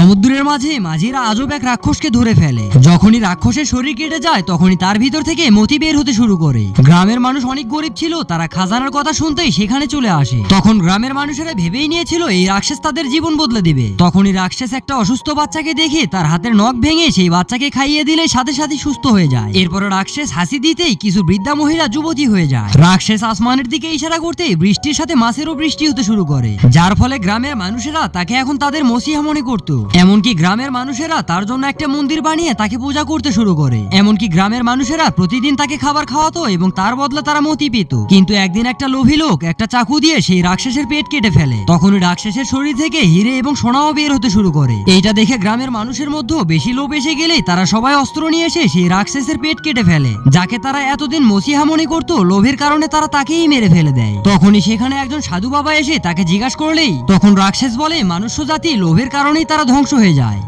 সমুদ্রের মাঝে মাঝিরা আজব এক রাক্ষসকে ধরে ফেলে। যখনই রাক্ষসের শরীর কেটে যায় তখনই তার ভিতর থেকে মতি বের হতে শুরু করে। গ্রামের মানুষ অনেক গরিব ছিল, তারা খাজানার কথা শুনতেই সেখানে চলে আসে। তখন গ্রামের মানুষেরা ভেবেই নিয়েছিল এই রাক্ষস তাদের জীবন বদলে দিবে। তখনই রাক্ষস একটা অসুস্থ বাচ্চাকে দেখে তার হাতের নখ ভেঙে সেই বাচ্চাকে খাইয়ে দিলে সাথে সাথে সুস্থ হয়ে যায়। এরপর রাক্ষস হাসি দিতেই কিছু বৃদ্ধা মহিলা যুবতী হয়ে যায়। রাক্ষস আসমানের দিকে ইশারা করতে বৃষ্টির সাথে মাছেরও বৃষ্টি হতে শুরু করে, যার ফলে গ্রামের মানুষেরা তাকে এখন তাদের মসিহা মনে করত। এমনকি গ্রামের মানুষেরা তার জন্য একটা মন্দির বানিয়ে তাকে পূজা করতে শুরু করে। এমনকি গ্রামের মানুষেরা প্রতিদিন তাকে খাবার খাওয়াতো এবং তার বদলে তারা মতি পেত। কিন্তু একদিন একটা লোভী লোক একটা চাকু দিয়ে সেই রাক্ষসের পেট কেটে ফেলে। তখনই রাক্ষসের শরীর থেকে হিরে এবং সোনাও বের হতে শুরু করে। এইটা দেখে গ্রামের মানুষের মধ্যে বেশি লোভ এসে গেলেই তারা সবাই অস্ত্র নিয়ে এসে সেই রাক্ষসের পেট কেটে ফেলে, যাকে তারা এতদিন মসিহা মনে করত। লোভের কারণে তারা তাকেই মেরে ফেলে দেয়। তখনই সেখানে একজন সাধু বাবা এসে তাকে জিজ্ঞাসা করলেই তখন রাক্ষস বলে মানুষ্য জাতি লোভের কারণেই তারা ধ্বংস হয়ে যায়।